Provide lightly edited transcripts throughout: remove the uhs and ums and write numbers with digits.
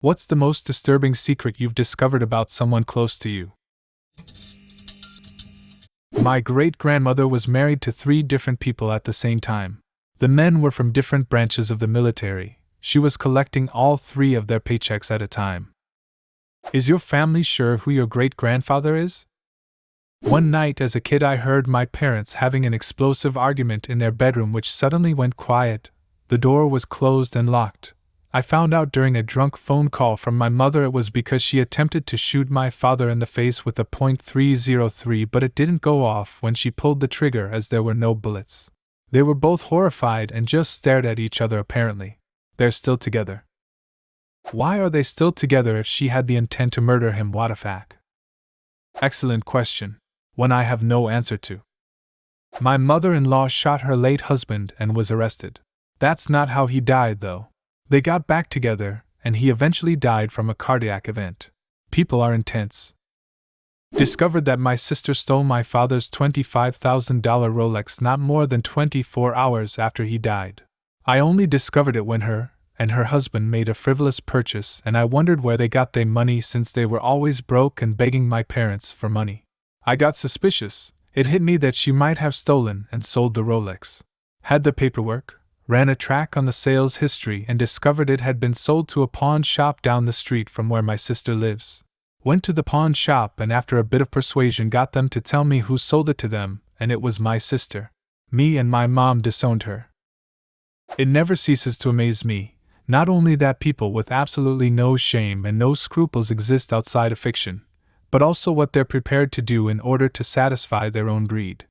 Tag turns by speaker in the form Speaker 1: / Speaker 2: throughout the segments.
Speaker 1: What's the most disturbing secret you've discovered about someone close to you? My great-grandmother was married to 3 different people at the same time. The men were from different branches of the military. She was collecting all 3 of their paychecks at a time. Is your family sure who your great-grandfather is? One night as a kid I heard my parents having an explosive argument in their bedroom which suddenly went quiet. The door was closed and locked. I found out during a drunk phone call from my mother it was because she attempted to shoot my father in the face with a .303 but it didn't go off when she pulled the trigger as there were no bullets. They were both horrified and just stared at each other apparently. They're still together. Why are they still together if she had the intent to murder him? What a fact. Excellent question. One I have no answer to. My mother-in-law shot her late husband and was arrested. That's not how he died though. They got back together, and he eventually died from a cardiac event. People are intense. Discovered that my sister stole my father's $25,000 Rolex not more than 24 hours after he died. I only discovered it when her and her husband made a frivolous purchase, and I wondered where they got their money since they were always broke and begging my parents for money. I got suspicious. It hit me that she might have stolen and sold the Rolex. Had the paperwork, ran a track on the sales history and discovered it had been sold to a pawn shop down the street from where my sister lives. Went to the pawn shop and after a bit of persuasion got them to tell me who sold it to them, and it was my sister. Me and my mom disowned her. It never ceases to amaze me, not only that people with absolutely no shame and no scruples exist outside of fiction, but also what they're prepared to do in order to satisfy their own greed.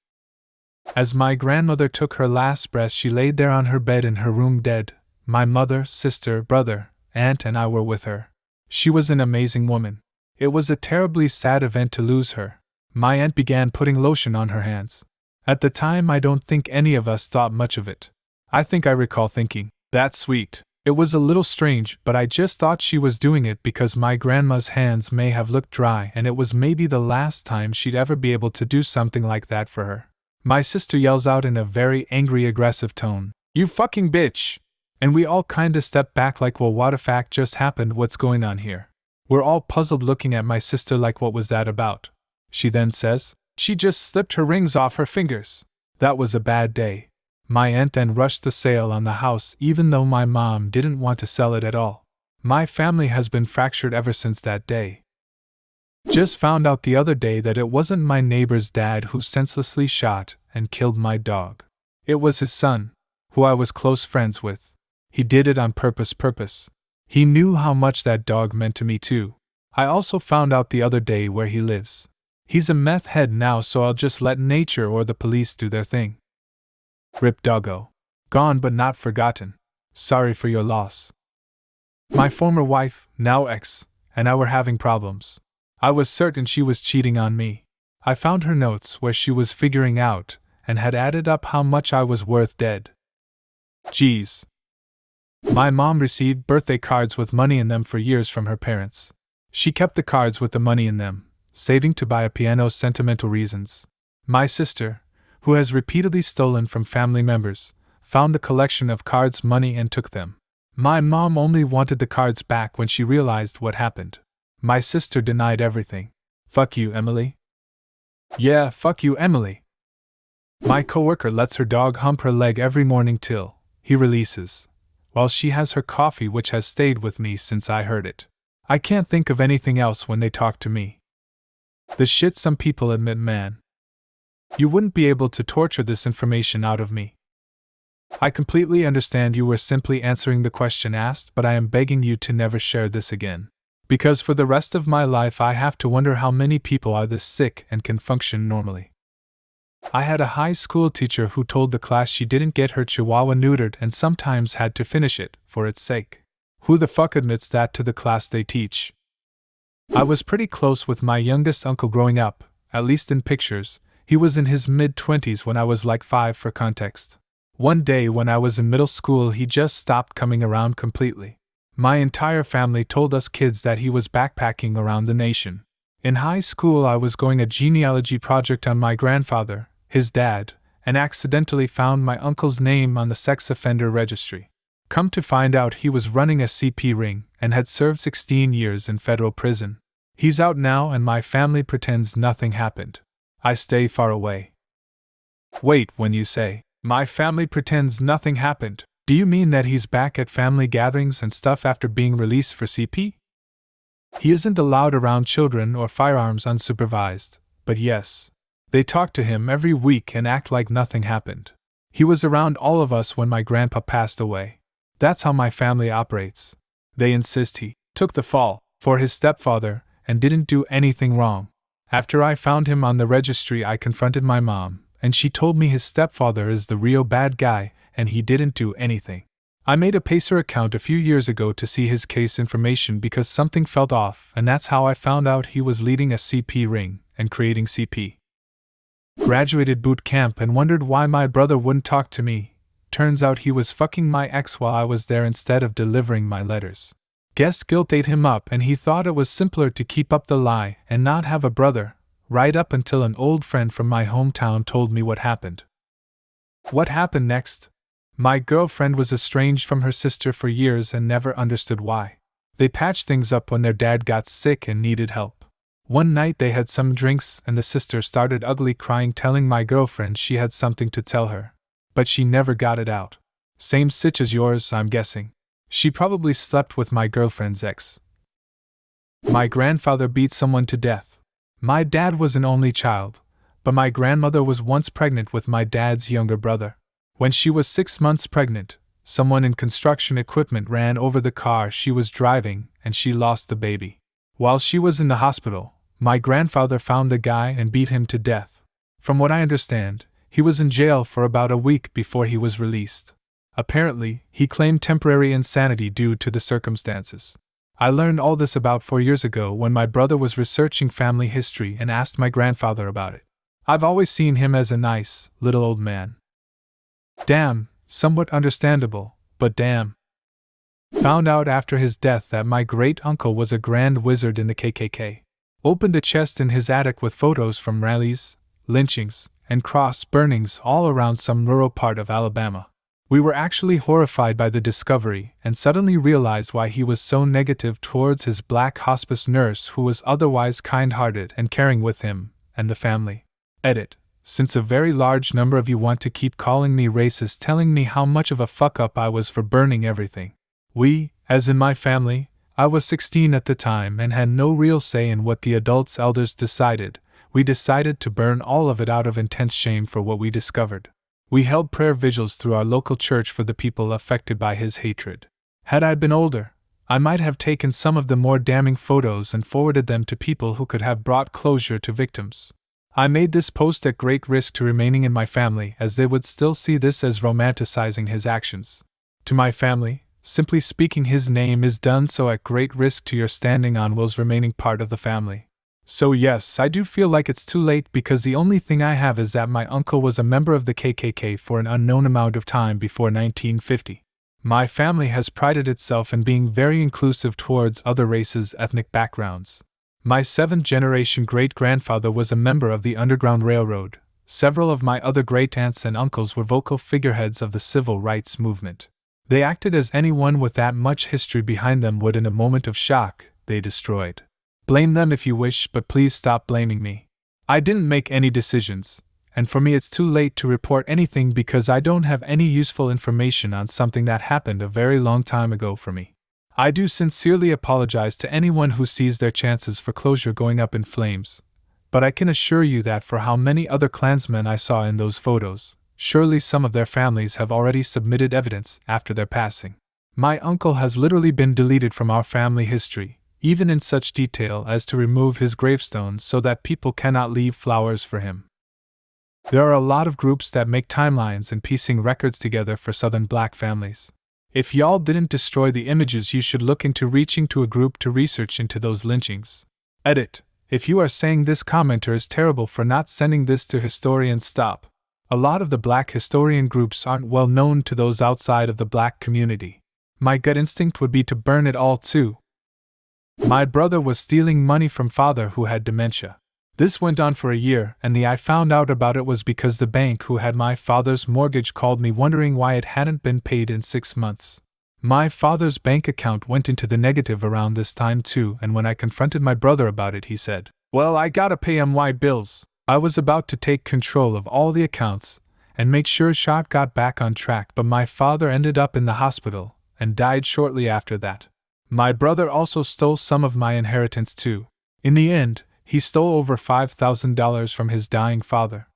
Speaker 1: As my grandmother took her last breath, she laid there on her bed in her room dead. My mother, sister, brother, aunt, and I were with her. She was an amazing woman. It was a terribly sad event to lose her. My aunt began putting lotion on her hands. At the time, I don't think any of us thought much of it. I think I recall thinking, "That's sweet." It was a little strange, but I just thought she was doing it because my grandma's hands may have looked dry and it was maybe the last time she'd ever be able to do something like that for her. My sister yells out in a very angry, aggressive tone, "You fucking bitch!" And we all kinda step back like, well, what a fact just happened, what's going on here? We're all puzzled looking at my sister like, what was that about? She then says, "She just slipped her rings off her fingers. That was a bad day." My aunt then rushed the sale on the house even though my mom didn't want to sell it at all. My family has been fractured ever since that day. Just found out the other day that it wasn't my neighbor's dad who senselessly shot and killed my dog. It was his son, who I was close friends with. He did it on purpose. He knew how much that dog meant to me too. I also found out the other day where he lives. He's a meth head now, so I'll just let nature or the police do their thing. Rip doggo. Gone but not forgotten. Sorry for your loss. My former wife, now ex, and I were having problems. I was certain she was cheating on me. I found her notes where she was figuring out and had added up how much I was worth dead. Geez. My mom received birthday cards with money in them for years from her parents. She kept the cards with the money in them, saving to buy a piano sentimental reasons. My sister, who has repeatedly stolen from family members, found the collection of cards money and took them. My mom only wanted the cards back when she realized what happened. My sister denied everything. Fuck you, Emily. Yeah, fuck you, Emily. My coworker lets her dog hump her leg every morning till he releases, while she has her coffee, which has stayed with me since I heard it. I can't think of anything else when they talk to me. The shit some people admit, man. You wouldn't be able to torture this information out of me. I completely understand you were simply answering the question asked, but I am begging you to never share this again. Because for the rest of my life I have to wonder how many people are this sick and can function normally. I had a high school teacher who told the class she didn't get her chihuahua neutered and sometimes had to finish it, for its sake. Who the fuck admits that to the class they teach? I was pretty close with my youngest uncle growing up, at least in pictures. He was in his mid-20s when I was like 5 for context. One day when I was in middle school he just stopped coming around completely. My entire family told us kids that he was backpacking around the nation. In high school I was going a genealogy project on my grandfather, his dad, and accidentally found my uncle's name on the sex offender registry. Come to find out, he was running a CP ring and had served 16 years in federal prison. He's out now and my family pretends nothing happened. I stay far away. Wait, when you say, my family pretends nothing happened, do you mean that he's back at family gatherings and stuff after being released for CP? He isn't allowed around children or firearms unsupervised, but yes. They talk to him every week and act like nothing happened. He was around all of us when my grandpa passed away. That's how my family operates. They insist he took the fall for his stepfather and didn't do anything wrong. After I found him on the registry, I confronted my mom, and she told me his stepfather is the real bad guy and he didn't do anything. I made a Pacer account a few years ago to see his case information because something felt off, and that's how I found out he was leading a CP ring and creating CP. Graduated boot camp and wondered why my brother wouldn't talk to me. Turns out he was fucking my ex while I was there instead of delivering my letters. Guess guilt ate him up and he thought it was simpler to keep up the lie and not have a brother, right up until an old friend from my hometown told me what happened. What happened next? My girlfriend was estranged from her sister for years and never understood why. They patched things up when their dad got sick and needed help. One night they had some drinks and the sister started ugly crying, telling my girlfriend she had something to tell her. But she never got it out. Same sitch as yours, I'm guessing. She probably slept with my girlfriend's ex. My grandfather beat someone to death. My dad was an only child, but my grandmother was once pregnant with my dad's younger brother. When she was 6 months pregnant, someone in construction equipment ran over the car she was driving and she lost the baby. While she was in the hospital, my grandfather found the guy and beat him to death. From what I understand, he was in jail for about a week before he was released. Apparently, he claimed temporary insanity due to the circumstances. I learned all this about 4 years ago when my brother was researching family history and asked my grandfather about it. I've always seen him as a nice, little old man. Damn, somewhat understandable, but damn. Found out after his death that my great-uncle was a grand wizard in the KKK. Opened a chest in his attic with photos from rallies, lynchings, and cross burnings all around some rural part of Alabama. We were actually horrified by the discovery and suddenly realized why he was so negative towards his black hospice nurse who was otherwise kind-hearted and caring with him and the family. Edit. Since a very large number of you want to keep calling me racist, telling me how much of a fuck-up I was for burning everything. We, as in my family, I was 16 at the time and had no real say in what the adults' elders decided. We decided to burn all of it out of intense shame for what we discovered. We held prayer vigils through our local church for the people affected by his hatred. Had I been older, I might have taken some of the more damning photos and forwarded them to people who could have brought closure to victims. I made this post at great risk to remaining in my family, as they would still see this as romanticizing his actions. To my family, simply speaking, his name is done so at great risk to your standing on Will's remaining part of the family. So yes, I do feel like it's too late because the only thing I have is that my uncle was a member of the KKK for an unknown amount of time before 1950. My family has prided itself in being very inclusive towards other races' ethnic backgrounds. My 7th-generation great-grandfather was a member of the Underground Railroad. Several of my other great-aunts and uncles were vocal figureheads of the civil rights movement. They acted as anyone with that much history behind them would in a moment of shock. They destroyed. Blame them if you wish, but please stop blaming me. I didn't make any decisions, and for me it's too late to report anything because I don't have any useful information on something that happened a very long time ago for me. I do sincerely apologize to anyone who sees their chances for closure going up in flames, but I can assure you that for how many other Klansmen I saw in those photos, surely some of their families have already submitted evidence after their passing. My uncle has literally been deleted from our family history, even in such detail as to remove his gravestone so that people cannot leave flowers for him. There are a lot of groups that make timelines and piecing records together for Southern black families. If y'all didn't destroy the images, you should look into reaching to a group to research into those lynchings. Edit. If you are saying this commenter is terrible for not sending this to historians, stop. A lot of the black historian groups aren't well known to those outside of the black community. My gut instinct would be to burn it all too. My brother was stealing money from father who had dementia. This went on for a year, and I found out about it was because the bank who had my father's mortgage called me wondering why it hadn't been paid in 6 months. My father's bank account went into the negative around this time too, and when I confronted my brother about it, he said, "Well, I gotta pay my bills." I was about to take control of all the accounts and make sure shit got back on track, but my father ended up in the hospital and died shortly after that. My brother also stole some of my inheritance too. In the end, he stole over $5,000 from his dying father.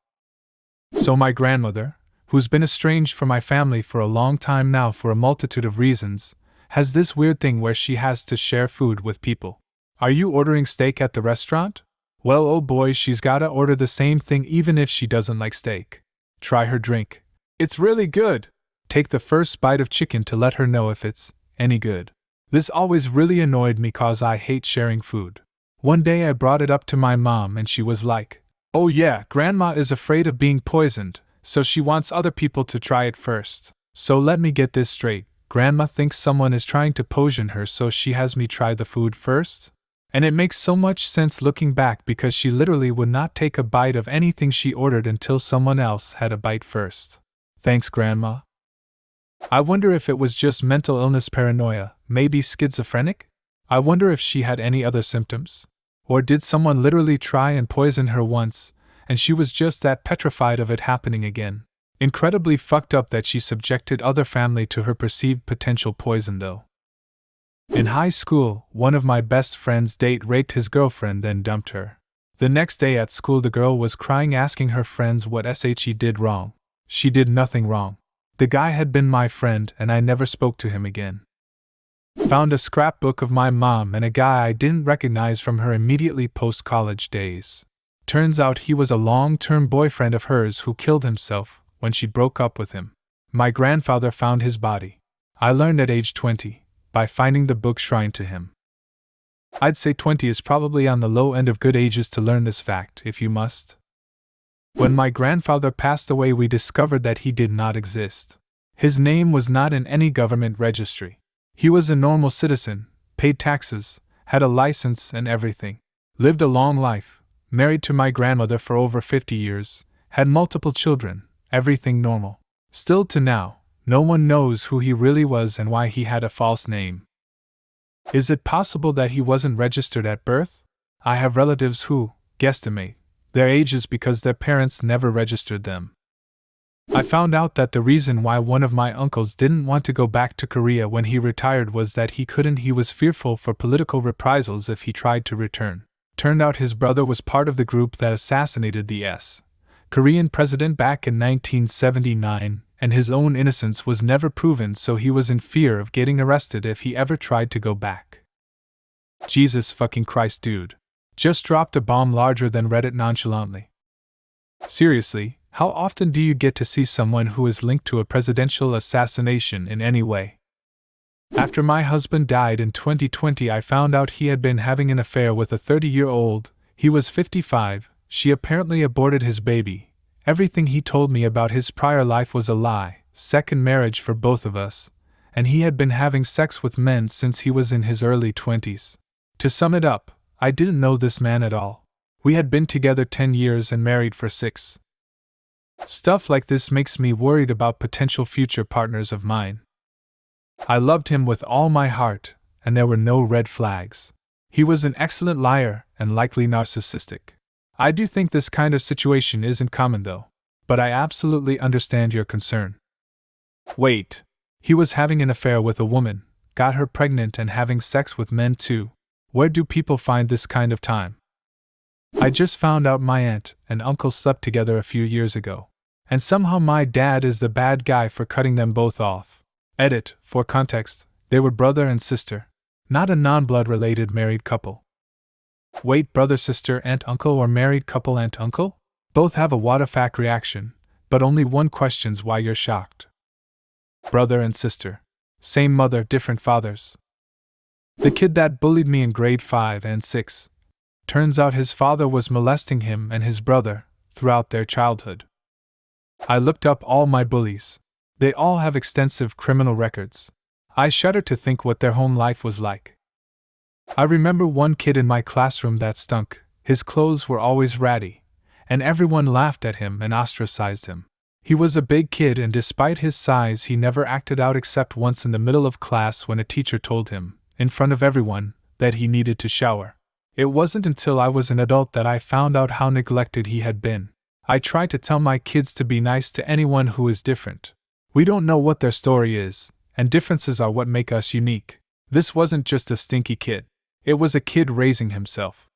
Speaker 1: So my grandmother, who's been estranged from my family for a long time now for a multitude of reasons, has this weird thing where she has to share food with people. Are you ordering steak at the restaurant? Well, oh boy, she's gotta order the same thing even if she doesn't like steak. Try her drink. It's really good. Take the first bite of chicken to let her know if it's any good. This always really annoyed me cause I hate sharing food. One day I brought it up to my mom and she was like, "Oh yeah, Grandma is afraid of being poisoned, so she wants other people to try it first." So let me get this straight, Grandma thinks someone is trying to poison her, so she has me try the food first? And it makes so much sense looking back because she literally would not take a bite of anything she ordered until someone else had a bite first. Thanks, Grandma. I wonder if it was just mental illness paranoia, maybe schizophrenic? I wonder if she had any other symptoms. Or did someone literally try and poison her once, and she was just that petrified of it happening again? Incredibly fucked up that she subjected other family to her perceived potential poison though. In high school, one of my best friend's date raped his girlfriend then dumped her. The next day at school the girl was crying asking her friends what she did wrong. She did nothing wrong. The guy had been my friend and I never spoke to him again. Found a scrapbook of my mom and a guy I didn't recognize from her immediately post-college days. Turns out he was a long-term boyfriend of hers who killed himself when she broke up with him. My grandfather found his body. I learned at age 20, by finding the book Shrine to him. I'd say 20 is probably on the low end of good ages to learn this fact, if you must. When my grandfather passed away, we discovered that he did not exist. His name was not in any government registry. He was a normal citizen, paid taxes, had a license and everything. Lived a long life, married to my grandmother for over 50 years, had multiple children, everything normal. Still to now, no one knows who he really was and why he had a false name. Is it possible that he wasn't registered at birth? I have relatives who guesstimate their ages because their parents never registered them. I found out that the reason why one of my uncles didn't want to go back to Korea when he retired was that he was fearful for political reprisals if he tried to return. Turned out his brother was part of the group that assassinated the Korean president back in 1979, and his own innocence was never proven, so he was in fear of getting arrested if he ever tried to go back. Jesus fucking Christ, dude. Just dropped a bomb larger than Reddit nonchalantly. Seriously, how often do you get to see someone who is linked to a presidential assassination in any way? After my husband died in 2020, I found out he had been having an affair with a 30-year-old. He was 55, she apparently aborted his baby. Everything he told me about his prior life was a lie, second marriage for both of us, and he had been having sex with men since he was in his early 20s. To sum it up, I didn't know this man at all. We had been together 10 years and married for 6. Stuff like this makes me worried about potential future partners of mine. I loved him with all my heart, and there were no red flags. He was an excellent liar and likely narcissistic. I do think this kind of situation isn't common though, but I absolutely understand your concern. Wait, he was having an affair with a woman, got her pregnant and having sex with men too. Where do people find this kind of time? I just found out my aunt and uncle slept together a few years ago, and somehow my dad is the bad guy for cutting them both off. Edit, for context, they were brother and sister, not a non-blood related married couple. Wait, brother, sister, aunt, uncle, or married couple, aunt, uncle? Both have a what the fuck reaction, but only one questions why you're shocked. Brother and sister. Same mother, different fathers. The kid that bullied me in grade 5 and 6. Turns out his father was molesting him and his brother throughout their childhood. I looked up all my bullies. They all have extensive criminal records. I shudder to think what their home life was like. I remember one kid in my classroom that stunk. His clothes were always ratty, and everyone laughed at him and ostracized him. He was a big kid, and despite his size, he never acted out except once in the middle of class when a teacher told him, in front of everyone, that he needed to shower. It wasn't until I was an adult that I found out how neglected he had been. I try to tell my kids to be nice to anyone who is different. We don't know what their story is, and differences are what make us unique. This wasn't just a stinky kid. It was a kid raising himself.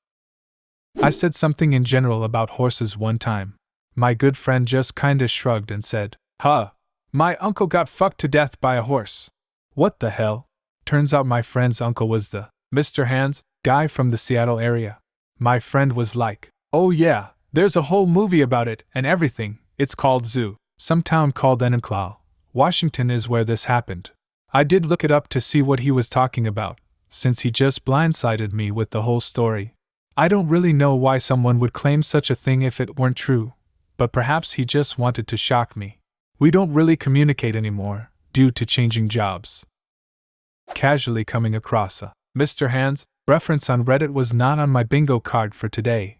Speaker 1: I said something in general about horses one time. My good friend just kinda shrugged and said, "Huh, my uncle got fucked to death by a horse." What the hell? Turns out my friend's uncle was the Mr. Hands guy from the Seattle area. My friend was like, "Oh yeah, there's a whole movie about it and everything. It's called Zoo. Some town called Enumclaw, Washington is where this happened." I did look it up to see what he was talking about, since he just blindsided me with the whole story. I don't really know why someone would claim such a thing if it weren't true, but perhaps he just wanted to shock me. We don't really communicate anymore, due to changing jobs. Casually coming across a Mr. Hands reference on Reddit was not on my bingo card for today.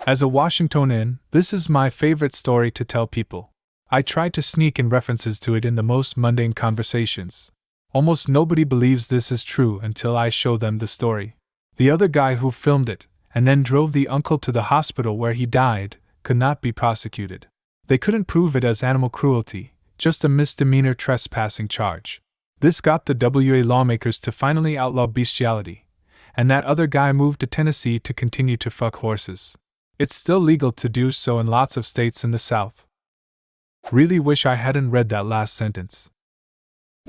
Speaker 1: As a Washingtonian, this is my favorite story to tell people. I try to sneak in references to it in the most mundane conversations. Almost nobody believes this is true until I show them the story. The other guy who filmed it, and then drove the uncle to the hospital where he died, could not be prosecuted. They couldn't prove it as animal cruelty, just a misdemeanor trespassing charge. This got the WA lawmakers to finally outlaw bestiality, and that other guy moved to Tennessee to continue to fuck horses. It's still legal to do so in lots of states in the South. Really wish I hadn't read that last sentence.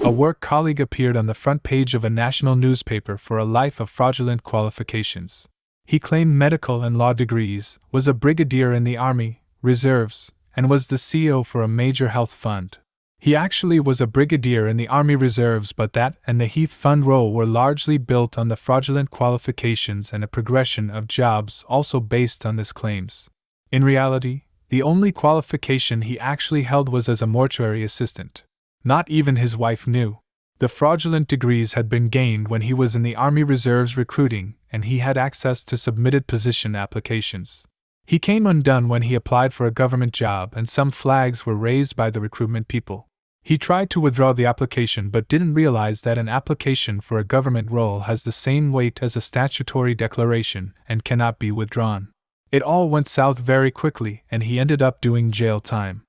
Speaker 1: A work colleague appeared on the front page of a national newspaper for a life of fraudulent qualifications. He claimed medical and law degrees, was a brigadier in the Army Reserves, and was the CEO for a major health fund. He actually was a brigadier in the Army Reserves, but that and the Heath Fund role were largely built on the fraudulent qualifications and a progression of jobs also based on this claims. In reality, the only qualification he actually held was as a mortuary assistant. Not even his wife knew. The fraudulent degrees had been gained when he was in the Army Reserves recruiting, and he had access to submitted position applications. He came undone when he applied for a government job, and some flags were raised by the recruitment people. He tried to withdraw the application but didn't realize that an application for a government role has the same weight as a statutory declaration and cannot be withdrawn. It all went south very quickly, and he ended up doing jail time.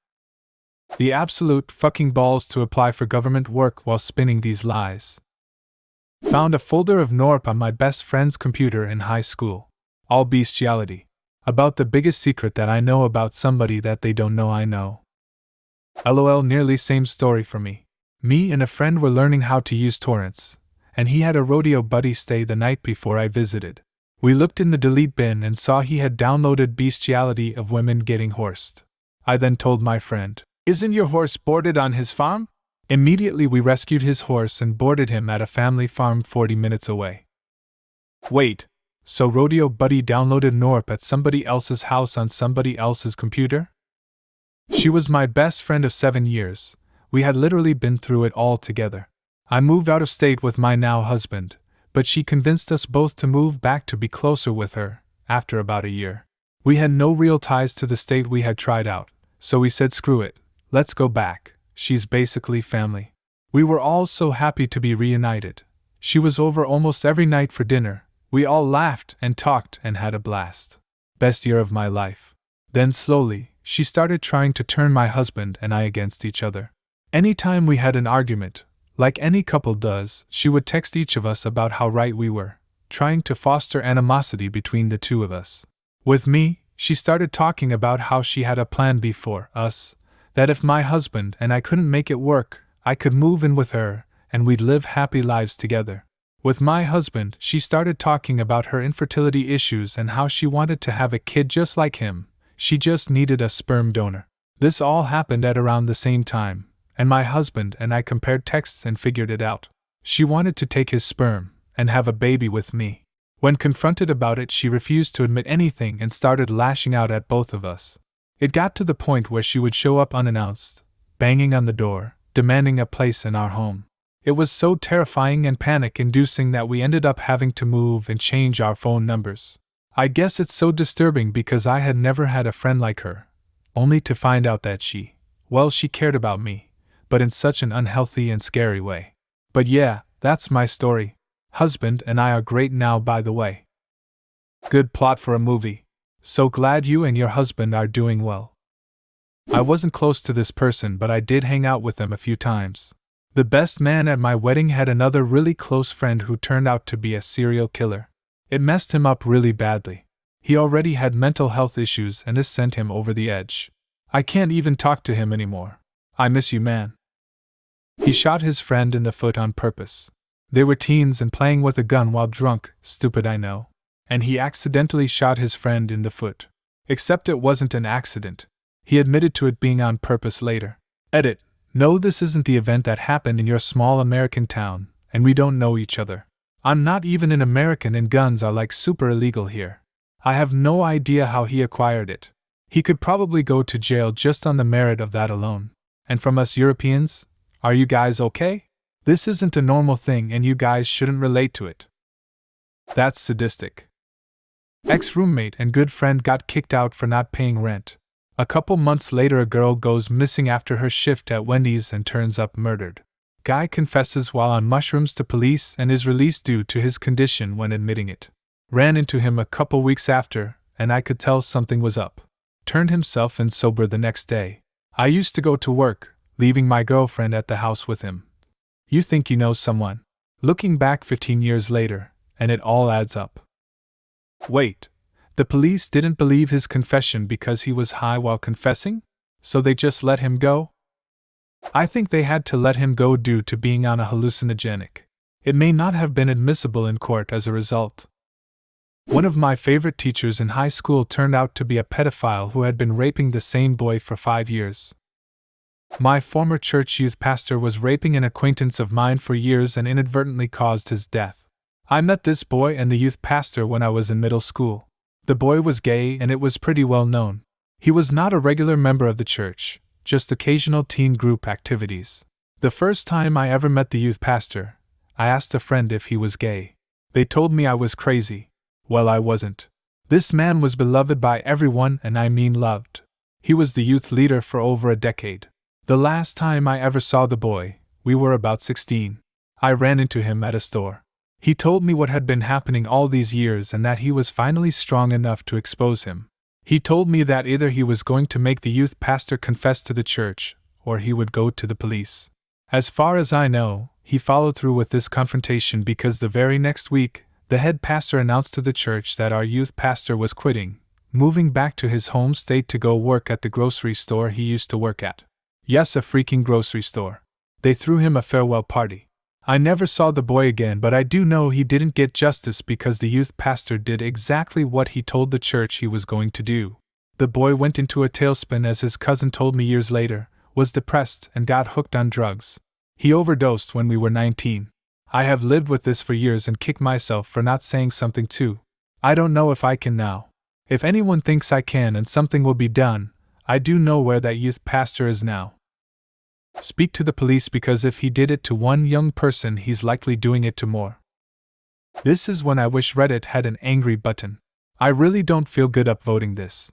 Speaker 1: The absolute fucking balls to apply for government work while spinning these lies. Found a folder of Norp on my best friend's computer in high school. All bestiality. About the biggest secret that I know about somebody that they don't know I know. LOL, nearly same story for me. Me and a friend were learning how to use torrents, and he had a rodeo buddy stay the night before I visited. We looked in the delete bin and saw he had downloaded bestiality of women getting horsed. I then told my friend, "Isn't your horse boarded on his farm?" Immediately we rescued his horse and boarded him at a family farm 40 minutes away. Wait, so Rodeo Buddy downloaded Norp at somebody else's house on somebody else's computer? She was my best friend of 7 years. We had literally been through it all together. I moved out of state with my now husband, but she convinced us both to move back to be closer with her, after about a year. We had no real ties to the state we had tried out, so we said screw it, let's go back, she's basically family. We were all so happy to be reunited. She was over almost every night for dinner. We all laughed and talked and had a blast. Best year of my life. Then slowly, she started trying to turn my husband and I against each other. Anytime we had an argument, like any couple does, she would text each of us about how right we were, trying to foster animosity between the two of us. With me, she started talking about how she had a plan B for us, that if my husband and I couldn't make it work, I could move in with her, and we'd live happy lives together. With my husband, she started talking about her infertility issues and how she wanted to have a kid just like him. She just needed a sperm donor. This all happened at around the same time, and my husband and I compared texts and figured it out. She wanted to take his sperm and have a baby with me. When confronted about it, she refused to admit anything and started lashing out at both of us. It got to the point where she would show up unannounced, banging on the door, demanding a place in our home. It was so terrifying and panic-inducing that we ended up having to move and change our phone numbers. I guess it's so disturbing because I had never had a friend like her, only to find out that she Well, she cared about me, but in such an unhealthy and scary way. But yeah, that's my story. Husband and I are great now, by the way. Good plot for a movie. So glad you and your husband are doing well. I wasn't close to this person, but I did hang out with them a few times. The best man at my wedding had another really close friend who turned out to be a serial killer. It messed him up really badly. He already had mental health issues and this sent him over the edge. I can't even talk to him anymore. I miss you, man. He shot his friend in the foot on purpose. They were teens and playing with a gun while drunk, stupid I know. And he accidentally shot his friend in the foot. Except it wasn't an accident. He admitted to it being on purpose later. Edit. No, this isn't the event that happened in your small American town, and we don't know each other. I'm not even an American and guns are like super illegal here. I have no idea how he acquired it. He could probably go to jail just on the merit of that alone. And from us Europeans, are you guys okay? This isn't a normal thing and you guys shouldn't relate to it. That's sadistic. Ex-roommate and good friend got kicked out for not paying rent. A couple months later, a girl goes missing after her shift at Wendy's and turns up murdered. Guy confesses while on mushrooms to police and is released due to his condition when admitting it. Ran into him a couple weeks after, and I could tell something was up. Turned himself in sober the next day. I used to go to work, leaving my girlfriend at the house with him. You think you know someone. Looking back 15 years later, and it all adds up. Wait. The police didn't believe his confession because he was high while confessing? So they just let him go? I think they had to let him go due to being on a hallucinogenic. It may not have been admissible in court as a result. One of my favorite teachers in high school turned out to be a pedophile who had been raping the same boy for 5 years. My former church youth pastor was raping an acquaintance of mine for years and inadvertently caused his death. I met this boy and the youth pastor when I was in middle school. The boy was gay and it was pretty well known. He was not a regular member of the church, just occasional teen group activities. The first time I ever met the youth pastor, I asked a friend if he was gay. They told me I was crazy. Well, I wasn't. This man was beloved by everyone, and I mean loved. He was the youth leader for over a decade. The last time I ever saw the boy, we were about 16. I ran into him at a store. He told me what had been happening all these years and that he was finally strong enough to expose him. He told me that either he was going to make the youth pastor confess to the church, or he would go to the police. As far as I know, he followed through with this confrontation because the very next week, the head pastor announced to the church that our youth pastor was quitting, moving back to his home state to go work at the grocery store he used to work at. Yes, a freaking grocery store. They threw him a farewell party. I never saw the boy again, but I do know he didn't get justice because the youth pastor did exactly what he told the church he was going to do. The boy went into a tailspin, as his cousin told me years later, was depressed and got hooked on drugs. He overdosed when we were 19. I have lived with this for years and kick myself for not saying something too. I don't know if I can now. If anyone thinks I can and something will be done, I do know where that youth pastor is now. Speak to the police, because if he did it to one young person, he's likely doing it to more. This is when I wish Reddit had an angry button. I really don't feel good upvoting this.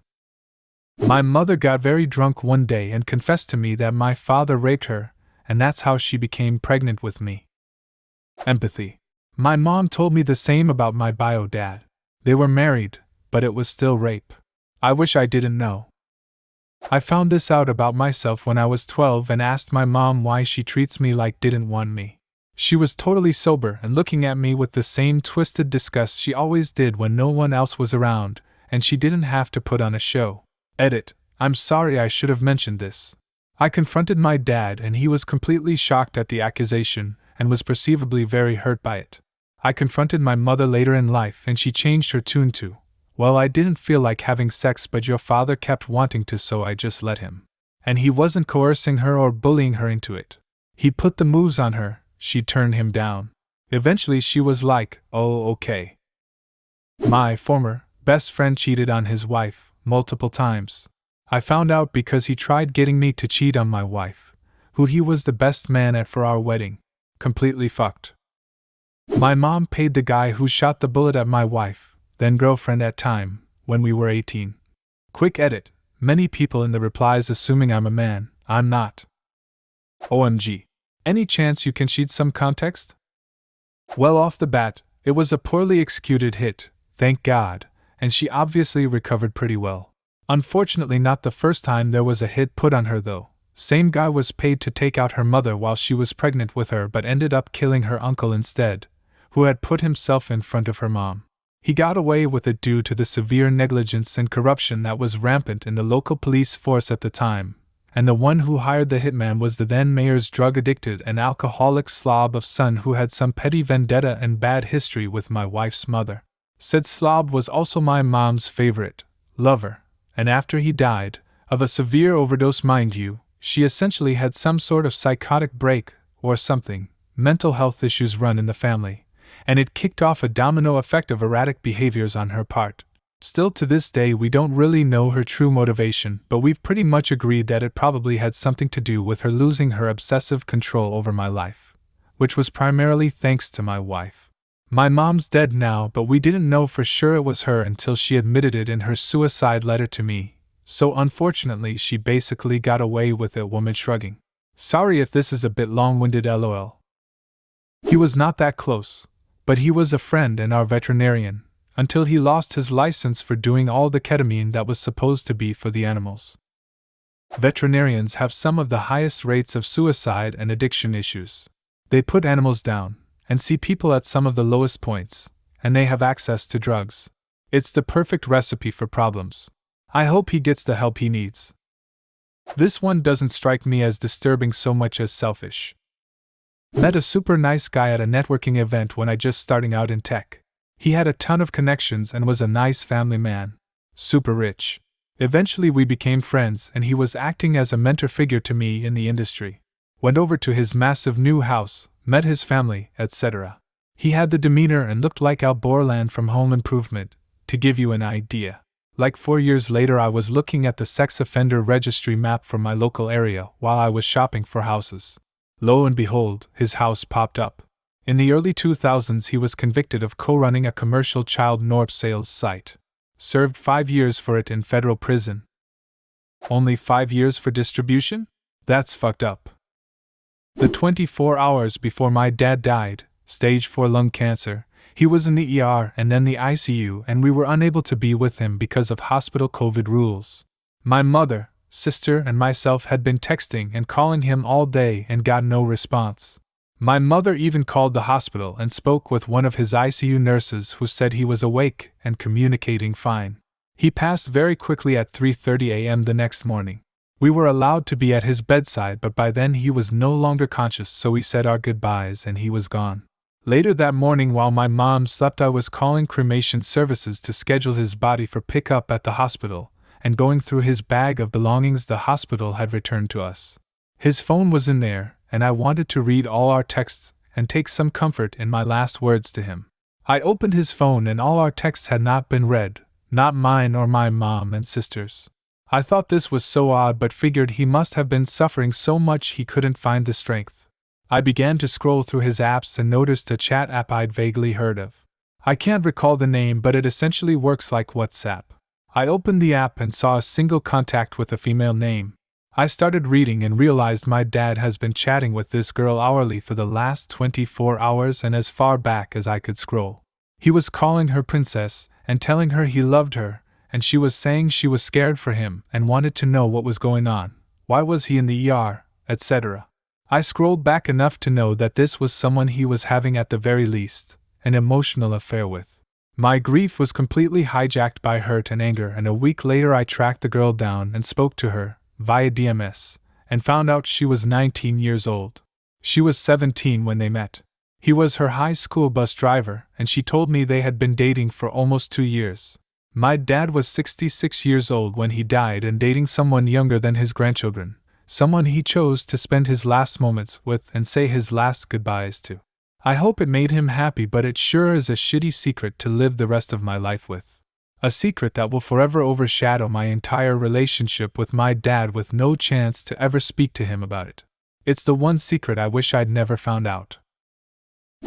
Speaker 1: My mother got very drunk one day and confessed to me that my father raped her, and that's how she became pregnant with me. Empathy. My mom told me the same about my bio dad. They were married, but it was still rape. I wish I didn't know. I found this out about myself when I was 12 and asked my mom why she treats me like didn't want me. She was totally sober and looking at me with the same twisted disgust she always did when no one else was around, and she didn't have to put on a show. Edit. I'm sorry, I should have mentioned this. I confronted my dad and he was completely shocked at the accusation and was perceivably very hurt by it. I confronted my mother later in life and she changed her tune to, "Well, I didn't feel like having sex, but your father kept wanting to, so I just let him. And he wasn't coercing her or bullying her into it. He put the moves on her, she turned him down. Eventually she was like, oh, okay." My former best friend cheated on his wife multiple times. I found out because he tried getting me to cheat on my wife, who he was the best man at for our wedding. Completely fucked. My mom paid the guy who shot the bullet at my wife, then girlfriend at time, when we were 18. Quick edit. Many people in the replies assuming I'm a man, I'm not. OMG. Any chance you can shed some context? Well, off the bat, it was a poorly executed hit, thank God, and she obviously recovered pretty well. Unfortunately, not the first time there was a hit put on her, though. Same guy was paid to take out her mother while she was pregnant with her but ended up killing her uncle instead, who had put himself in front of her mom. He got away with it due to the severe negligence and corruption that was rampant in the local police force at the time, and the one who hired the hitman was the then mayor's drug-addicted and alcoholic slob of son who had some petty vendetta and bad history with my wife's mother. Said slob was also my mom's favorite lover, and after he died, of a severe overdose mind you, she essentially had some sort of psychotic break, or something, mental health issues run in the family, and it kicked off a domino effect of erratic behaviors on her part. Still to this day we don't really know her true motivation, but we've pretty much agreed that it probably had something to do with her losing her obsessive control over my life, which was primarily thanks to my wife. My mom's dead now, but we didn't know for sure it was her until she admitted it in her suicide letter to me, so unfortunately she basically got away with it. Woman shrugging. Sorry if this is a bit long-winded, lol. He was not that close, but he was a friend and our veterinarian, until he lost his license for doing all the ketamine that was supposed to be for the animals. Veterinarians have some of the highest rates of suicide and addiction issues. They put animals down and see people at some of the lowest points, and they have access to drugs. It's the perfect recipe for problems. I hope he gets the help he needs. This one doesn't strike me as disturbing so much as selfish. Met a super nice guy at a networking event when I just starting out in tech. He had a ton of connections and was a nice family man. Super rich. Eventually we became friends and he was acting as a mentor figure to me in the industry. Went over to his massive new house, met his family, etc. He had the demeanor and looked like Al Borland from Home Improvement, to give you an idea. Like 4 years later I was looking at the sex offender registry map for my local area while I was shopping for houses. Lo and behold, his house popped up. In the early 2000s he was convicted of co-running a commercial child NORP sales site. Served 5 years for it in federal prison. Only 5 years for distribution? That's fucked up. The 24 hours before my dad died, stage 4 lung cancer, he was in the ER and then the ICU and we were unable to be with him because of hospital COVID rules. My mother, sister and myself had been texting and calling him all day and got no response. My mother even called the hospital and spoke with one of his ICU nurses who said he was awake and communicating fine. He passed very quickly at 3:30 a.m. the next morning. We were allowed to be at his bedside, but by then he was no longer conscious, so we said our goodbyes and he was gone. Later that morning while my mom slept I was calling cremation services to schedule his body for pickup at the hospital, and going through his bag of belongings the hospital had returned to us. His phone was in there, and I wanted to read all our texts and take some comfort in my last words to him. I opened his phone and all our texts had not been read, not mine or my mom and sister's. I thought this was so odd but figured he must have been suffering so much he couldn't find the strength. I began to scroll through his apps and noticed a chat app I'd vaguely heard of. I can't recall the name, but it essentially works like WhatsApp. I opened the app and saw a single contact with a female name. I started reading and realized my dad has been chatting with this girl hourly for the last 24 hours and as far back as I could scroll. He was calling her princess and telling her he loved her, and she was saying she was scared for him and wanted to know what was going on, why was he in the ER, etc. I scrolled back enough to know that this was someone he was having at the very least an emotional affair with. My grief was completely hijacked by hurt and anger, and a week later I tracked the girl down and spoke to her, via DMS, and found out she was 19 years old. She was 17 when they met. He was her high school bus driver, and she told me they had been dating for almost 2 years. My dad was 66 years old when he died and dating someone younger than his grandchildren, someone he chose to spend his last moments with and say his last goodbyes to. I hope it made him happy, but it sure is a shitty secret to live the rest of my life with. A secret that will forever overshadow my entire relationship with my dad, with no chance to ever speak to him about it. It's the one secret I wish I'd never found out.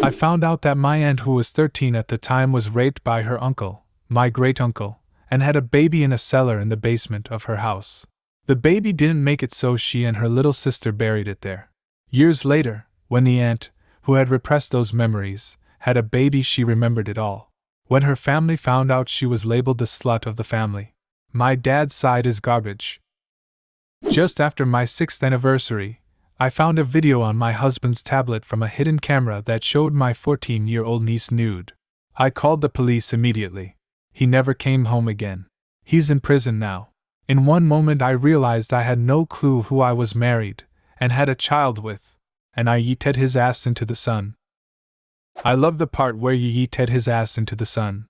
Speaker 1: I found out that my aunt, who was 13 at the time, was raped by her uncle, my great-uncle, and had a baby in a cellar in the basement of her house. The baby didn't make it, so she and her little sister buried it there. Years later, when the aunt, who had repressed those memories, had a baby, she remembered it all. When her family found out, she was labeled the slut of the family. My dad's side is garbage. Just after my 6th anniversary, I found a video on my husband's tablet from a hidden camera that showed my 14-year-old niece nude. I called the police immediately. He never came home again. He's in prison now. In one moment I realized I had no clue who I was married and had a child with, and I yeeted his ass into the sun. I love the part where you yeeted his ass into the sun.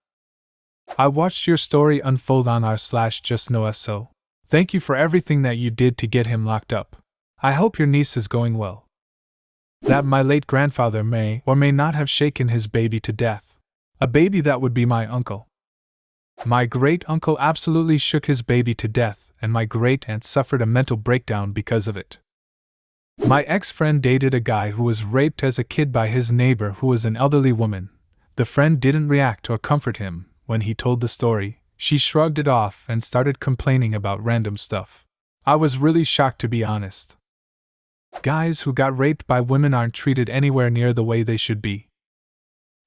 Speaker 1: I watched your story unfold on r/justnoso. Thank you for everything that you did to get him locked up. I hope your niece is going well. That my late grandfather may or may not have shaken his baby to death. A baby that would be my uncle. My great-uncle absolutely shook his baby to death, and my great-aunt suffered a mental breakdown because of it. My ex-friend dated a guy who was raped as a kid by his neighbor, who was an elderly woman. The friend didn't react or comfort him when he told the story. She shrugged it off and started complaining about random stuff. I was really shocked, to be honest. Guys who got raped by women aren't treated anywhere near the way they should be.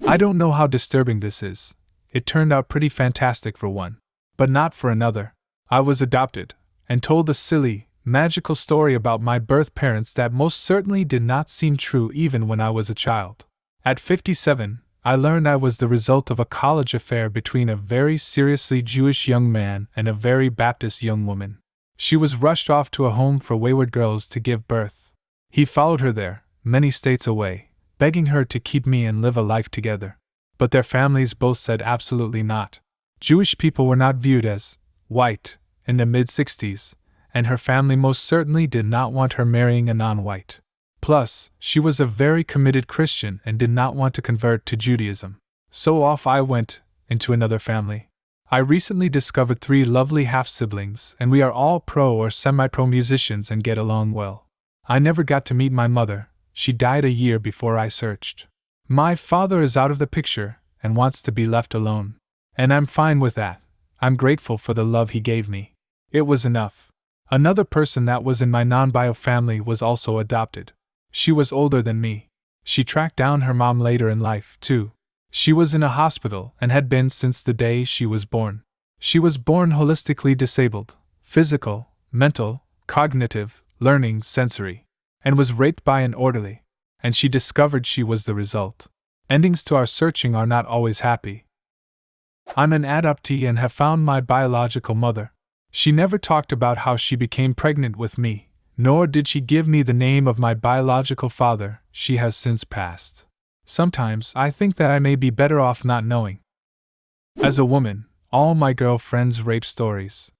Speaker 1: I don't know how disturbing this is. It turned out pretty fantastic for one, but not for another. I was adopted, and told a silly, magical story about my birth parents that most certainly did not seem true even when I was a child. At 57, I learned I was the result of a college affair between a very seriously Jewish young man and a very Baptist young woman. She was rushed off to a home for wayward girls to give birth. He followed her there, many states away, begging her to keep me and live a life together. But their families both said absolutely not. Jewish people were not viewed as white in the mid-60s, and her family most certainly did not want her marrying a non-white. Plus, she was a very committed Christian and did not want to convert to Judaism. So off I went, into another family. I recently discovered 3 lovely half-siblings, and we are all pro or semi-pro musicians and get along well. I never got to meet my mother. She died a year before I searched. My father is out of the picture and wants to be left alone. And I'm fine with that. I'm grateful for the love he gave me. It was enough. Another person that was in my non-bio family was also adopted. She was older than me. She tracked down her mom later in life, too. She was in a hospital and had been since the day she was born. She was born holistically disabled, physical, mental, cognitive, learning, sensory, and was raped by an orderly. And she discovered she was the result. Endings to our searching are not always happy. I'm an adoptee and have found my biological mother. She never talked about how she became pregnant with me, nor did she give me the name of my biological father. She has since passed. Sometimes I think that I may be better off not knowing. As a woman, all my girlfriends' rape stories.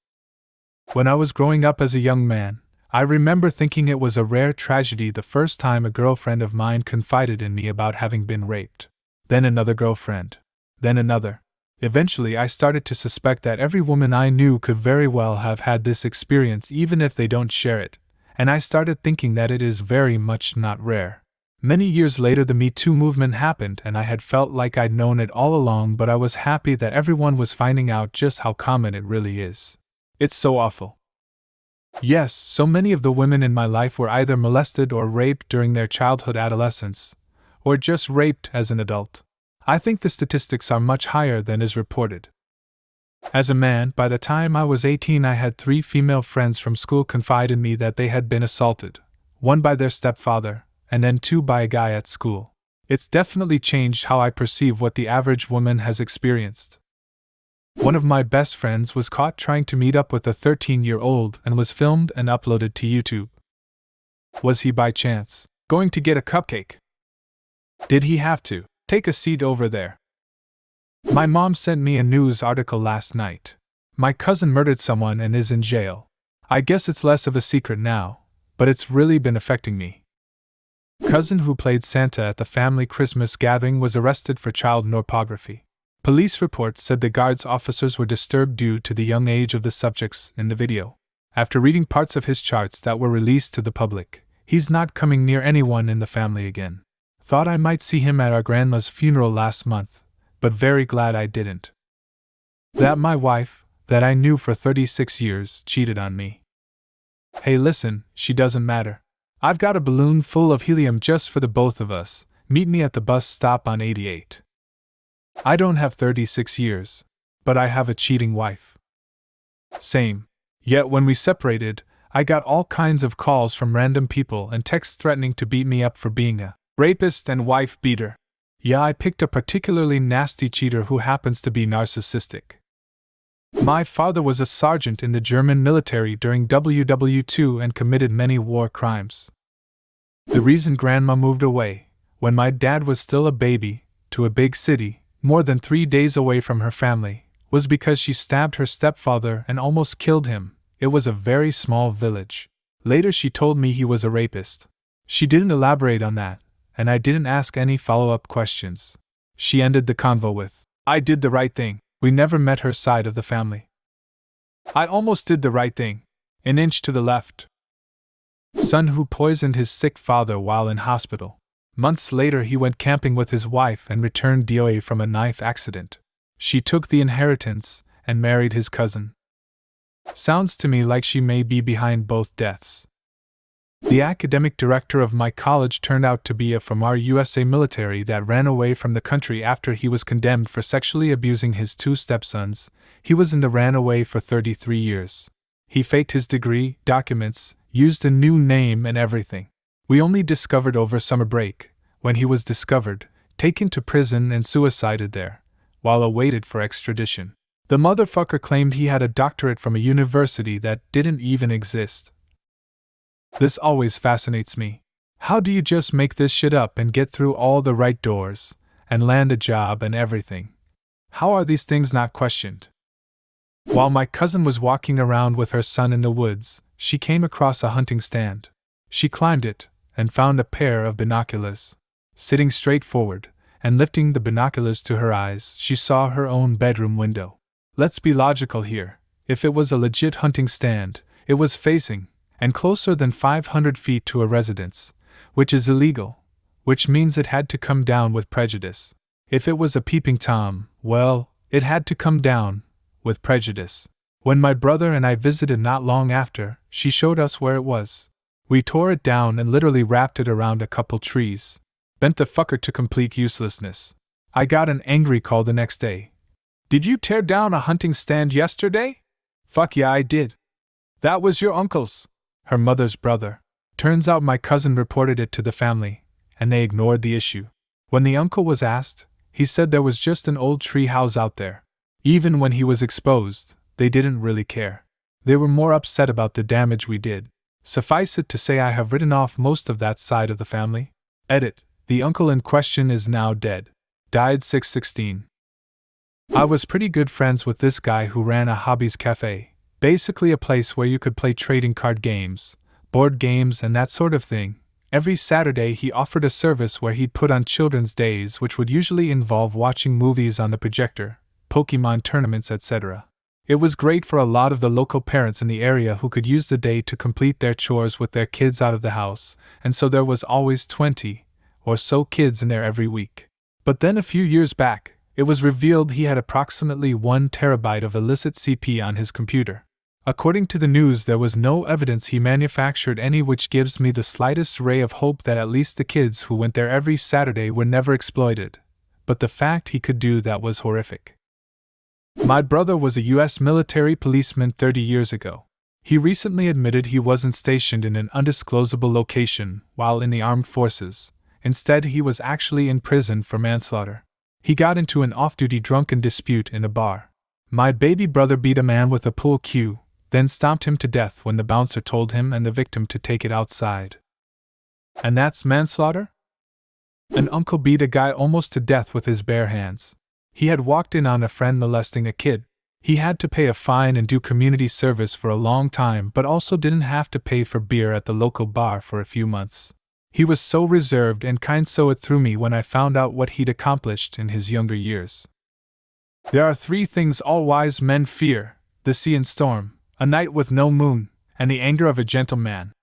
Speaker 1: When I was growing up as a young man, I remember thinking it was a rare tragedy the first time a girlfriend of mine confided in me about having been raped. Then another girlfriend. Then another. Eventually I started to suspect that every woman I knew could very well have had this experience even if they don't share it, and I started thinking that it is very much not rare. Many years later the Me Too movement happened and I had felt like I'd known it all along, but I was happy that everyone was finding out just how common it really is. It's so awful. Yes, so many of the women in my life were either molested or raped during their childhood, adolescence, or just raped as an adult. I think the statistics are much higher than is reported. As a man, by the time I was 18, I had 3 female friends from school confide in me that they had been assaulted, 1 by their stepfather, and then 2 by a guy at school. It's definitely changed how I perceive what the average woman has experienced. One of my best friends was caught trying to meet up with a 13-year-old and was filmed and uploaded to YouTube. Was he by chance going to get a cupcake? Did he have to take a seat over there? My mom sent me a news article last night. My cousin murdered someone and is in jail. I guess it's less of a secret now, but it's really been affecting me. Cousin who played Santa at the family Christmas gathering was arrested for child pornography. Police reports said the guards' officers were disturbed due to the young age of the subjects in the video. After reading parts of his charts that were released to the public, he's not coming near anyone in the family again. Thought I might see him at our grandma's funeral last month, but very glad I didn't. That my wife, that I knew for 36 years, cheated on me. Hey, listen, she doesn't matter. I've got a balloon full of helium just for the both of us. Meet me at the bus stop on 88. I don't have 36 years, but I have a cheating wife. Same. Yet when we separated, I got all kinds of calls from random people and texts threatening to beat me up for being a rapist and wife beater. Yeah, I picked a particularly nasty cheater who happens to be narcissistic. My father was a sergeant in the German military during WW II and committed many war crimes. The reason Grandma moved away, when my dad was still a baby, to a big city, more than 3 days away from her family, was because she stabbed her stepfather and almost killed him. It was a very small village. Later she told me he was a rapist. She didn't elaborate on that, and I didn't ask any follow-up questions. She ended the convo with, "I did the right thing." We never met her side of the family. I almost did the right thing. An inch to the left. Son who poisoned his sick father while in hospital. Months later he went camping with his wife and returned DOA from a knife accident. She took the inheritance and married his cousin. Sounds to me like she may be behind both deaths. The academic director of my college turned out to be from our USA military that ran away from the country after he was condemned for sexually abusing his 2 stepsons. He was in the ran away for 33 years. He faked his degree, documents, used a new name and everything. We only discovered over summer break, when he was discovered, taken to prison and suicided there, while awaited for extradition. The motherfucker claimed he had a doctorate from a university that didn't even exist. This always fascinates me. How do you just make this shit up and get through all the right doors, and land a job and everything? How are these things not questioned? While my cousin was walking around with her son in the woods, she came across a hunting stand. She climbed it, and found a pair of binoculars. Sitting straight forward, and lifting the binoculars to her eyes, she saw her own bedroom window. Let's be logical here. If it was a legit hunting stand, it was facing, and closer than 500 feet to a residence, which is illegal, which means it had to come down with prejudice. If it was a peeping Tom, well, it had to come down with prejudice. When my brother and I visited not long after, she showed us where it was. We tore it down and literally wrapped it around a couple trees. Bent the fucker to complete uselessness. I got an angry call the next day. "Did you tear down a hunting stand yesterday?" "Fuck yeah, I did." "That was your uncle's." Her mother's brother. Turns out my cousin reported it to the family, and they ignored the issue. When the uncle was asked, he said there was just an old tree house out there. Even when he was exposed, they didn't really care. They were more upset about the damage we did. Suffice it to say I have written off most of that side of the family. Edit. The uncle in question is now dead. Died 6/16. I was pretty good friends with this guy who ran a hobbies cafe. Basically a place where you could play trading card games, board games and that sort of thing. Every Saturday he offered a service where he'd put on children's days which would usually involve watching movies on the projector, Pokemon tournaments, etc. It was great for a lot of the local parents in the area who could use the day to complete their chores with their kids out of the house, and so there was always 20 or so kids in there every week. But then a few years back, it was revealed he had approximately 1 terabyte of illicit CP on his computer. According to the news, there was no evidence he manufactured any, which gives me the slightest ray of hope that at least the kids who went there every Saturday were never exploited. But the fact he could do that was horrific. My brother was a U.S. military policeman 30 years ago. He recently admitted he wasn't stationed in an undisclosable location while in the armed forces. Instead, he was actually in prison for manslaughter. He got into an off-duty drunken dispute in a bar. My baby brother beat a man with a pool cue, then stomped him to death when the bouncer told him and the victim to take it outside. And that's manslaughter? An uncle beat a guy almost to death with his bare hands. He had walked in on a friend molesting a kid. He had to pay a fine and do community service for a long time, but also didn't have to pay for beer at the local bar for a few months. He was so reserved and kind, so it threw me when I found out what he'd accomplished in his younger years. There are 3 things all wise men fear: the sea and storm, a night with no moon, and the anger of a gentleman.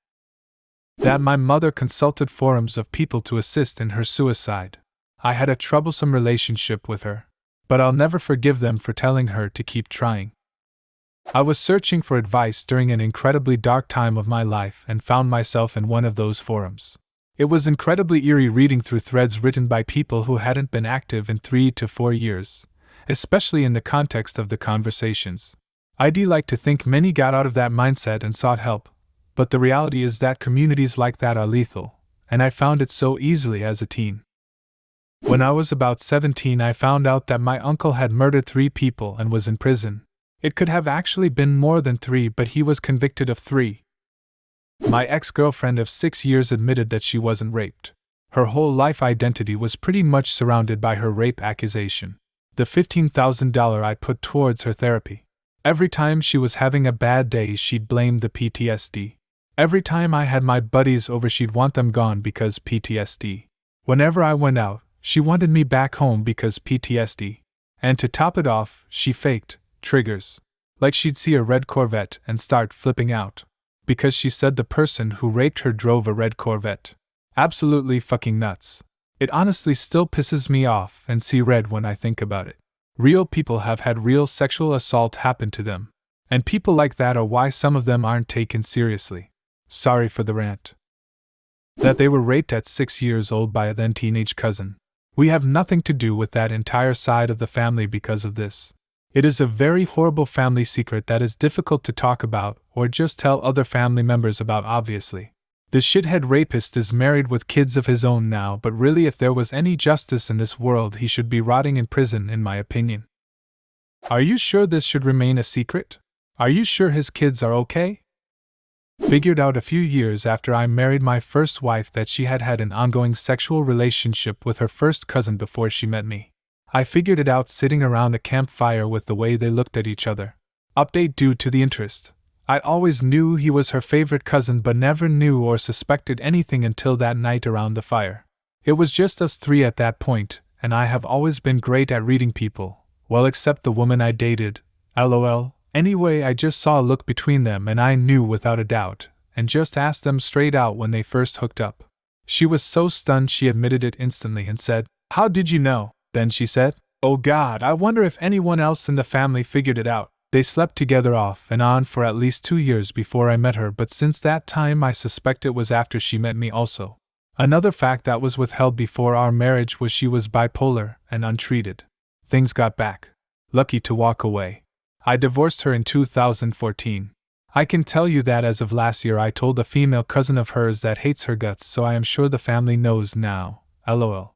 Speaker 1: That my mother consulted forums of people to assist in her suicide. I had a troublesome relationship with her, but I'll never forgive them for telling her to keep trying. I was searching for advice during an incredibly dark time of my life and found myself in one of those forums. It was incredibly eerie reading through threads written by people who hadn't been active in 3 to 4 years, especially in the context of the conversations. I'd like to think many got out of that mindset and sought help, but the reality is that communities like that are lethal, and I found it so easily as a teen. When I was about 17, I found out that my uncle had murdered 3 people and was in prison. It could have actually been more than 3, but he was convicted of 3. My ex-girlfriend of 6 years admitted that she wasn't raped. Her whole life identity was pretty much surrounded by her rape accusation. The $15,000 I put towards her therapy. Every time she was having a bad day, she'd blame the PTSD. Every time I had my buddies over, she'd want them gone because PTSD. Whenever I went out, she wanted me back home because PTSD. And to top it off, she faked triggers. Like she'd see a red Corvette and start flipping out. Because she said the person who raped her drove a red Corvette. Absolutely fucking nuts. It honestly still pisses me off and see red when I think about it. Real people have had real sexual assault happen to them. And people like that are why some of them aren't taken seriously. Sorry for the rant. That they were raped at 6 years old by a then teenage cousin. We have nothing to do with that entire side of the family because of this. It is a very horrible family secret that is difficult to talk about or just tell other family members about, obviously. The shithead rapist is married with kids of his own now, but really, if there was any justice in this world, he should be rotting in prison, in my opinion. Are you sure this should remain a secret? Are you sure his kids are okay? Figured out a few years after I married my first wife that she had had an ongoing sexual relationship with her first cousin before she met me. I figured it out sitting around a campfire with the way they looked at each other. Update due to the interest. I always knew he was her favorite cousin but never knew or suspected anything until that night around the fire. It was just us 3 at that point, and I have always been great at reading people, well except the woman I dated, lol. Anyway, I just saw a look between them and I knew without a doubt, and just asked them straight out when they first hooked up. She was so stunned she admitted it instantly and said, "How did you know?" Then she said, "Oh God, I wonder if anyone else in the family figured it out." They slept together off and on for at least 2 years before I met her, but since that time I suspect it was after she met me also. Another fact that was withheld before our marriage was she was bipolar and untreated. Things got back. Lucky to walk away. I divorced her in 2014. I can tell you that as of last year I told a female cousin of hers that hates her guts, so I am sure the family knows now, lol.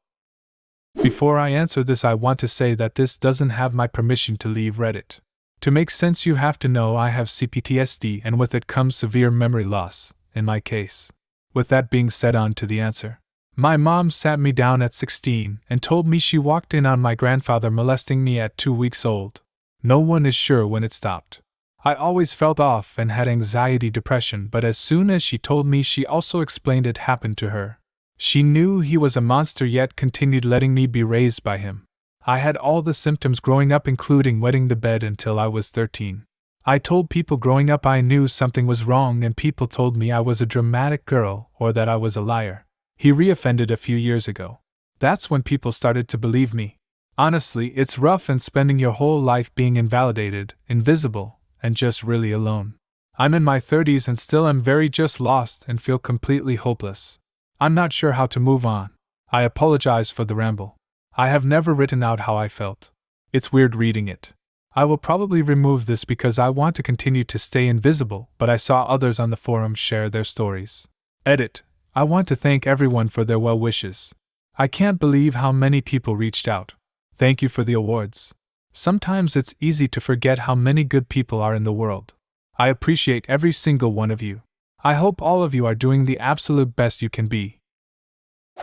Speaker 1: Before I answer this, I want to say that this doesn't have my permission to leave Reddit. To make sense, you have to know I have CPTSD, and with it comes severe memory loss, in my case. With that being said, on to the answer. My mom sat me down at 16 and told me she walked in on my grandfather molesting me at 2 weeks old. No one is sure when it stopped. I always felt off and had anxiety, depression, but as soon as she told me, she also explained it happened to her. She knew he was a monster yet continued letting me be raised by him. I had all the symptoms growing up, including wetting the bed, until I was 13. I told people growing up I knew something was wrong, and people told me I was a dramatic girl or that I was a liar. He reoffended a few years ago. That's when people started to believe me. Honestly, it's rough and spending your whole life being invalidated, invisible, and just really alone. I'm in my 30s and still am very just lost and feel completely hopeless. I'm not sure how to move on. I apologize for the ramble. I have never written out how I felt. It's weird reading it. I will probably remove this because I want to continue to stay invisible, but I saw others on the forum share their stories. Edit. I want to thank everyone for their well wishes. I can't believe how many people reached out. Thank you for the awards. Sometimes it's easy to forget how many good people are in the world. I appreciate every single one of you. I hope all of you are doing the absolute best you can be.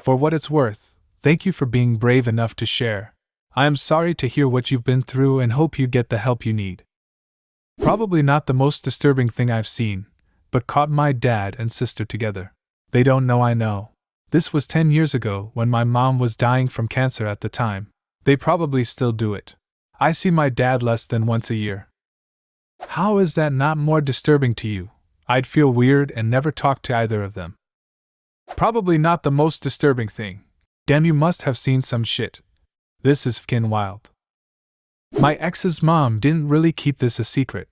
Speaker 1: For what it's worth, thank you for being brave enough to share. I am sorry to hear what you've been through and hope you get the help you need. Probably not the most disturbing thing I've seen, but caught my dad and sister together. They don't know I know. This was 10 years ago when my mom was dying from cancer at the time. They probably still do it. I see my dad less than once a year. How is that not more disturbing to you? I'd feel weird and never talk to either of them. Probably not the most disturbing thing. Damn, you must have seen some shit. This is fkin wild. My ex's mom didn't really keep this a secret,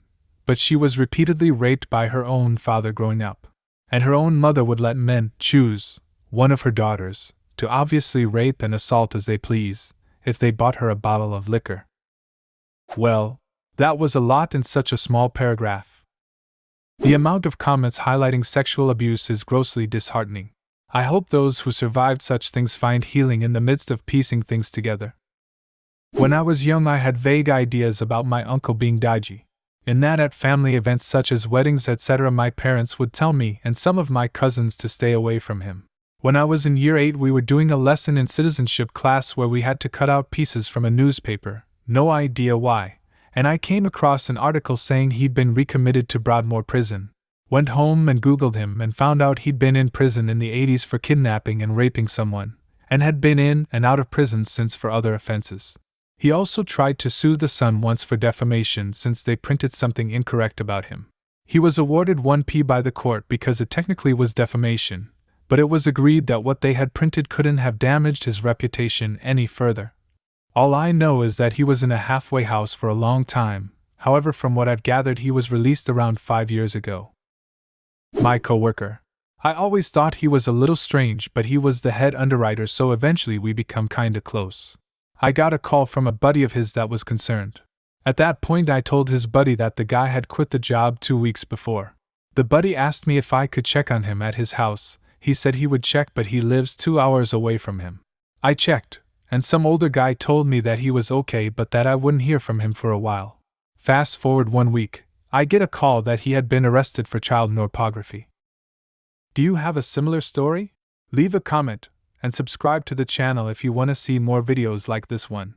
Speaker 1: but she was repeatedly raped by her own father growing up. And her own mother would let men choose one of her daughters to obviously rape and assault as they please, if they bought her a bottle of liquor. Well, that was a lot in such a small paragraph. The amount of comments highlighting sexual abuse is grossly disheartening. I hope those who survived such things find healing in the midst of piecing things together. When I was young, I had vague ideas about my uncle being dodgy. In that at family events such as weddings etc., my parents would tell me and some of my cousins to stay away from him. When I was in year 8, we were doing a lesson in citizenship class where we had to cut out pieces from a newspaper, no idea why, and I came across an article saying he'd been recommitted to Broadmoor Prison. Went home and Googled him and found out he'd been in prison in the 80s for kidnapping and raping someone, and had been in and out of prison since for other offenses. He also tried to sue the Sun once for defamation since they printed something incorrect about him. He was awarded 1p by the court because it technically was defamation, but it was agreed that what they had printed couldn't have damaged his reputation any further. All I know is that he was in a halfway house for a long time. However, from what I've gathered, he was released around 5 years ago. My coworker. I always thought he was a little strange, but he was the head underwriter, so eventually we become kinda close. I got a call from a buddy of his that was concerned. At that point I told his buddy that the guy had quit the job 2 weeks before. The buddy asked me if I could check on him at his house. He said he would check, but he lives 2 hours away from him. I checked, and some older guy told me that he was okay but that I wouldn't hear from him for a while. Fast forward 1 week, I get a call that he had been arrested for child pornography. Do you have a similar story? Leave a comment and subscribe to the channel if you want to see more videos like this one.